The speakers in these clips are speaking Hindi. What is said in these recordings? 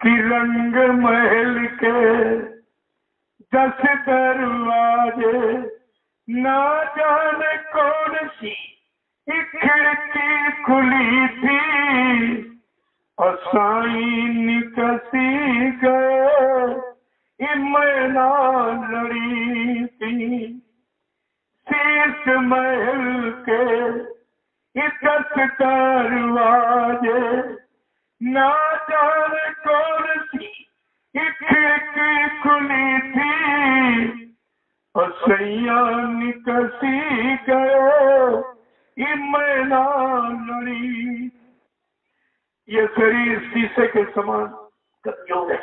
कि रंग महल के 10 दरवाजे, ना जाने कौन सी खिड़की खुली थी, और साईं निकसी गए मैना लड़ी थी। शीश महल के 10 दरवाजे, ना जाने कौन सी खिड़की खुली थी, और सैया निकसी गए मैना लड़ी। ये शरीर शीशे के समान कब योग है,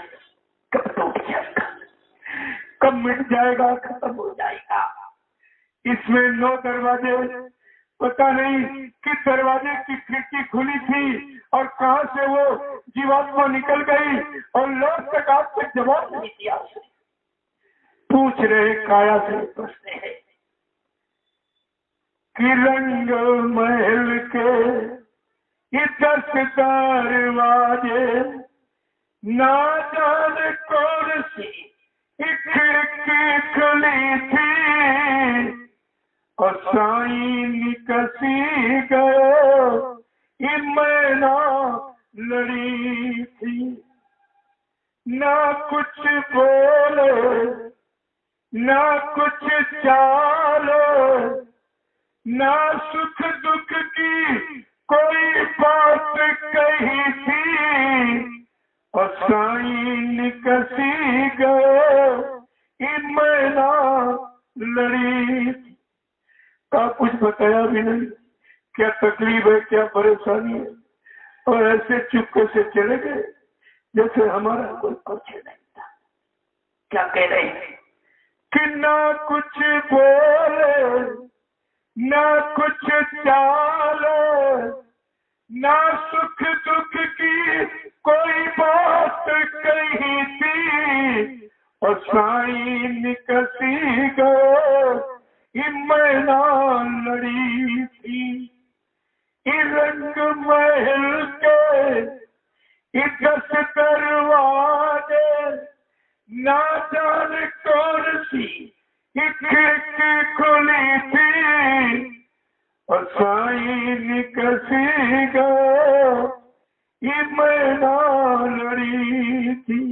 कब टूट जाएगा, कब मिट जाएगा, खत्म हो जाएगा। इसमें 9 दरवाजे, पता नहीं किस दरवाजे की खिड़की खुली थी और कहां से वो जीवात्मा निकल गई, और लोग तक आज तक जवाब नहीं दिया। पूछ रहे काया से प्रश्न है कि रंग महल के 10 दरवाजे, ना जाने कौन सी खिड़की खुली थी, और साईं निकसी गए मैना लड़ी थी। ना कुछ बोले, ना कुछ चाले, ना सुख दुख की कोई बात कही थी, और साईं निकसी गए मैना लड़ी थी। का कुछ बताया भी नहीं, क्या तकलीफ है, क्या परेशानी है, और ऐसे चुपके से चले गए जैसे हमारा कोई कुछ नहीं था। क्या कह रहे हैं कि ना कुछ बोले, ना कुछ चाले, ना सुख दुख की कोई बात कही थी, और साईं निकसी गए मैना लड़ी थी। रंग महल के 10 दरवाजे, ना जाने कौन सी खिड़की खुली थी, और साईं निकसी गए मैना लड़ी थी।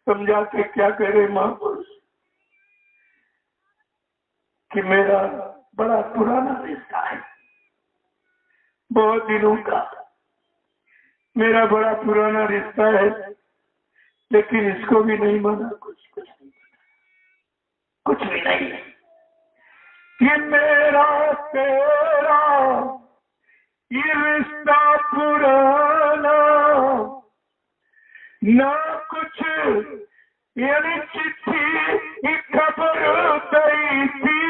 समझा के क्या करे महापुरुष कि मेरा बड़ा पुराना रिश्ता है, बहुत दिनों का मेरा बड़ा पुराना रिश्ता है, लेकिन इसको भी नहीं माना, कुछ नहीं, कुछ भी नहीं। ये मेरा तेरा ये रिश्ता पुराना, ना कुछ यानी चिट्ठी खबर गई थी,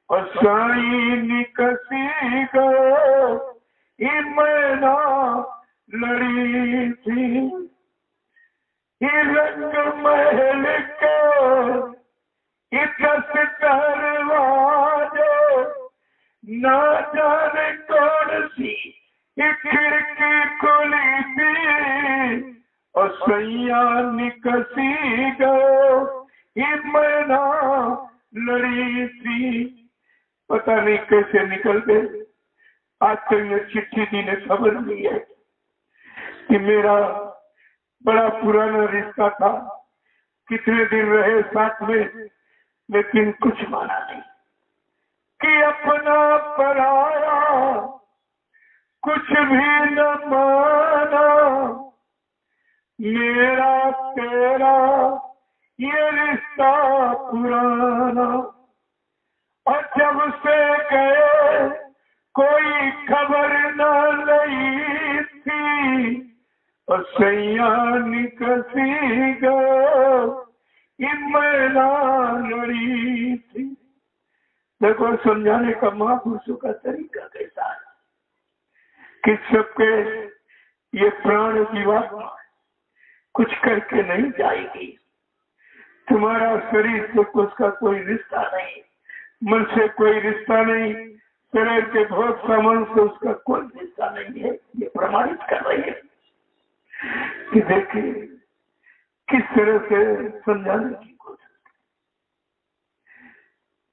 और साईं निकसी गए मैना लड़ी थी। रंग महल के 10 दरवाजे, ना जाने कौन सी खिड़की खुली थी, और सैया निकसी गए मैना लड़ी थी। पता नहीं कैसे निकल गए। आज तो ये चिट्ठी दी ने खबर दी है कि मेरा बड़ा पुराना रिश्ता था, कितने दिन रहे साथ में, लेकिन कुछ माना नहीं कि अपना पराया कुछ भी न माना। मेरा तेरा ये रिश्ता पुराना, और जब से गए कोई खबर न लई थी, और सैया निकसी गए मैना लड़ी थी। देखो समझाने का महापुरुषों का तरीका कैसा है कि सबके ये प्राण जीवात्मा कुछ करके नहीं जाएगी। तुम्हारा शरीर से उसका कोई रिश्ता नहीं, मन से कोई रिश्ता नहीं, शरीर के भोग सामान से उसका कोई रिश्ता नहीं है, ये प्रमाणित कर रही है। कि देखिए किस तरह से समझाने की कोशिश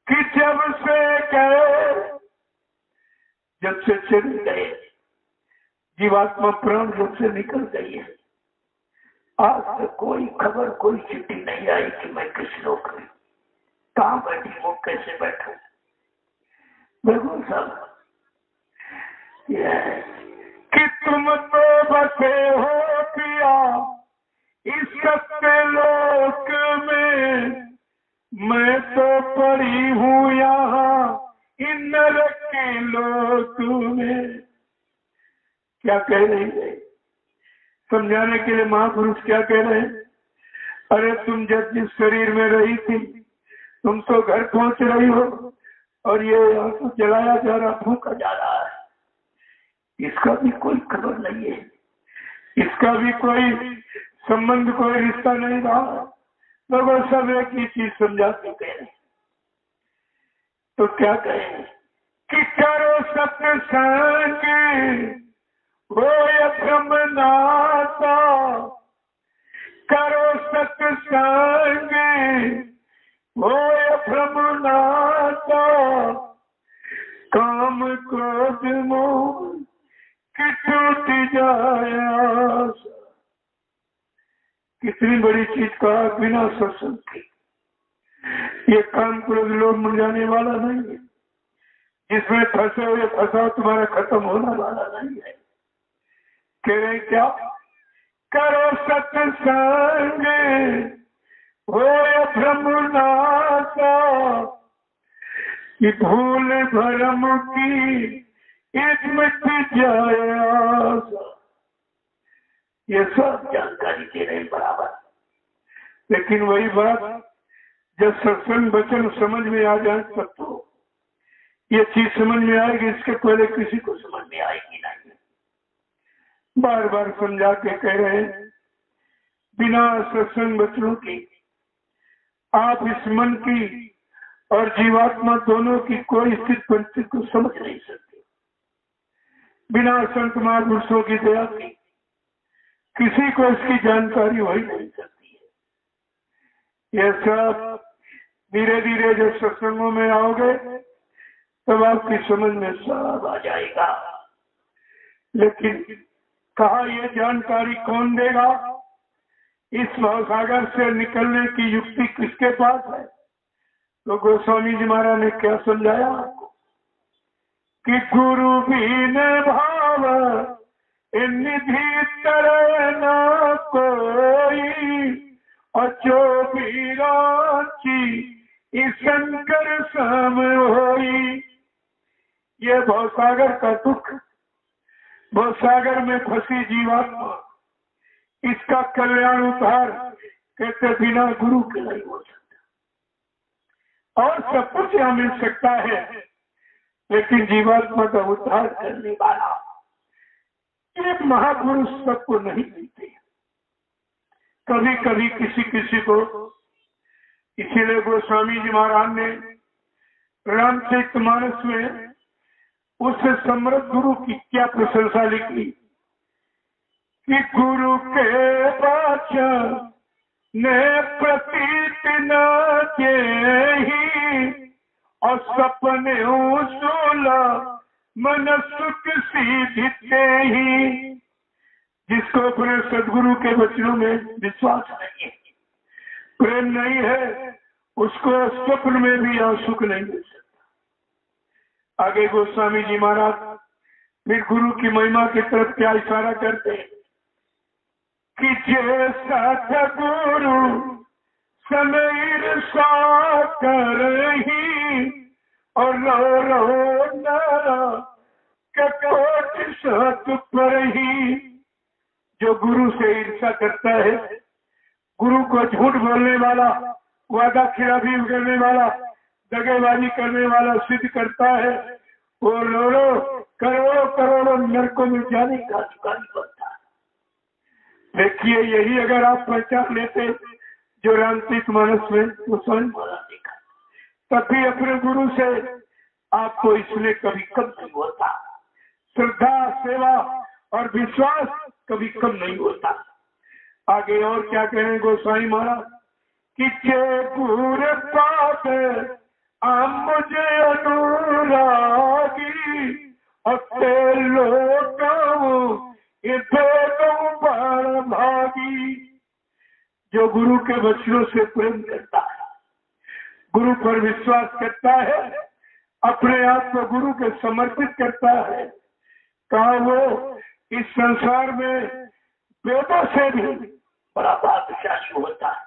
कि जब से गए, जब से चले गए, जीवात्मा प्राण जब से निकल गई है, आज तक कोई खबर, कोई चिट्ठी नहीं आई कि मैं किस लोक में कहाँ बैठी हूँ, कैसे बैठू। बिल्कुल सब कि तुम तो बसे हो पिया इस सत्य लोक में, मैं तो पड़ी हूँ यहाँ इन नरक के लोक में। क्या कह रही है? समझाने के लिए महापुरुष क्या कह रहे हैं? अरे तुम जब जिस शरीर में रही थी, तुम तो घर पहुंच रही हो और ये यहाँ तो जलाया जा रहा, फूंका जा रहा है। इसका भी कोई खबर नहीं है, इसका भी कोई संबंध, कोई रिश्ता नहीं रहा। लोगों सब एक ही चीज समझाते कह रहे। तो क्या कहें कि करो सत्संग हो ब्रह्मनाथा, करो सत्संग हो ब्रह्मनाथा, काम क्रोध मोह कि टूट जाए। कितनी बड़ी चीज कहा, बिना सत्संग की ये काम क्रोध लोभ मिल जाने वाला नहीं है। जिसमें फंसे हुए फंसा तुम्हारा खत्म होने वाला नहीं है। कह रहे क्या? करो सत्संग हो ब्रह्मनाथा, कि भूल भरम की एक मिट जाए। ये सब जानकारी दे रहे बराबर, लेकिन वही बात जब सत्संग वचन समझ में आ जाए तब तो ये चीज समझ में आएगी, इसके पहले किसी को समझ में आएगी नहीं। बार बार समझा के कह रहे हैं, बिना सत्संग वचनों की आप इस मन की और जीवात्मा दोनों की कोई स्थिति परिस्थिति को समझ नहीं सकते। बिना संत महापुरुषों की दया की किसी को इसकी जानकारी हो ही नहीं सकती है। यह सब धीरे धीरे जब सत्संगों में आओगे तब आपकी समझ में सब आ जाएगा। लेकिन कहा यह जानकारी कौन देगा? इस भवसागर से निकलने की युक्ति किसके पास है? तो गोस्वामी जी महाराज ने क्या समझाया आपको कि गुरु भी न भाव निधि तरह न कोई, और जो भी रांची इस शंकर सम होई। ये भवसागर का दुख, भवसागर में फंसी जीवात्मा, इसका कल्याण उद्धार कहते बिना गुरु के नहीं हो सकता। और सब कुछ यहाँ मिल सकता है, लेकिन जीवात्मा का उद्धार करने वाला एक महापुरुष सबको नहीं मिलते। कभी कभी किसी किसी को, इसीलिए गोस्वामी जी महाराज ने रामचरितमानस में उस समृद्ध गुरु की क्या प्रशंसा लिखी कि गुरु के वचन ने प्रतीत न देहि, और सपने सोला मन सुख सीधते ही। जिसको अपने सदगुरु के वचनों में विश्वास नहीं है, प्रेम नहीं है, उसको स्वप्न में भी यहाँ सुख नहीं मिल सकता। आगे गोस्वामी जी महाराज फिर गुरु की महिमा की तरफ क्या इशारा करते हैं कि जैसा सदगुरु समीर सा करही, और रो नारा ककोट सत पर ही। जो गुरु से ईर्षा करता है, गुरु को झूठ बोलने वाला, वादा खिलाफी करने वाला, दगेबाजी करने वाला सिद्ध करता है, वो करोड़ों करोड़ों नरकों में जाने का अधिकारी बनता है। देखिए यही अगर आप पहचान लेते जो रामचरितमानस में वो स्वयं बोला देखा, तभी अपने गुरु से आपको इसमें कभी कम नहीं होता। श्रद्धा, सेवा और विश्वास कभी कम नहीं होता। आगे और क्या कहें गोसाई महाराज कि जे गुर पात मुझे अनुरागी अते लोकऊ बड़ भागी। जो गुरु के वचनों से प्रेम करता है, गुरु पर विश्वास करता है, अपने आप को गुरु के समर्पित करता है, कहा वो इस संसार में वेदों से भी बड़ा भाग्यशाली होता है।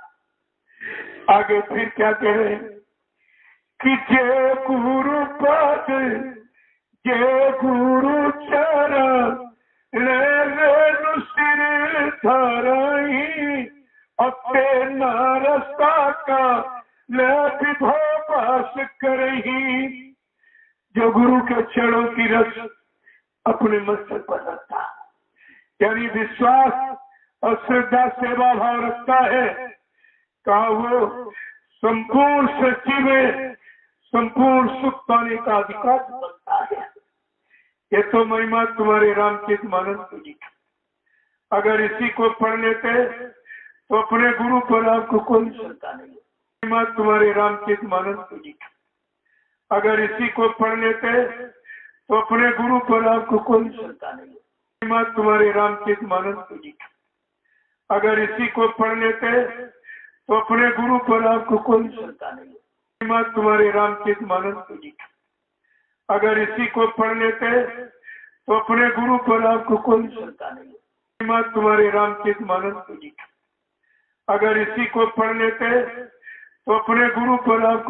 आगे फिर क्या कह रहे हैं कि जे गुरु पद जे गुरु चरण सिर धरही अपने नारस्ता का विभो पास करही। जो गुरु के चरणों की रस अपने मस्तक पर रखता यानी विश्वास और श्रद्धा सेवा भाव रखता है, कहा वो संपूर्ण सृष्टि में संपूर्ण सुख पाने का अधिकार बनता है। ये तो महिमा तुम्हारे रामचरितमानस की। अगर इसी को पढ़ लेते तो अपने गुरु पर आपको कोई शंका नहीं। महिमा तुम्हारे रामचरितमानस की। अगर इसी को पढ़ लेते तो अपने गुरु पर आपको कोई शंका नहीं। महिमा तुम्हारे रामचरितमानस की। अगर इसी को पढ़ लेते तो अपने गुरु पर आपको कोई शंका नहीं। महिमा तुम्हारे रामचरितमानस की। अगर इसी को पढ़ लेते तो अपने गुरु पर आपको कोई शंका नहीं। महिमा तुम्हारे रामचरितमानस की। अगर इसी को पढ़ लेते तो अपने गुरु पर आपको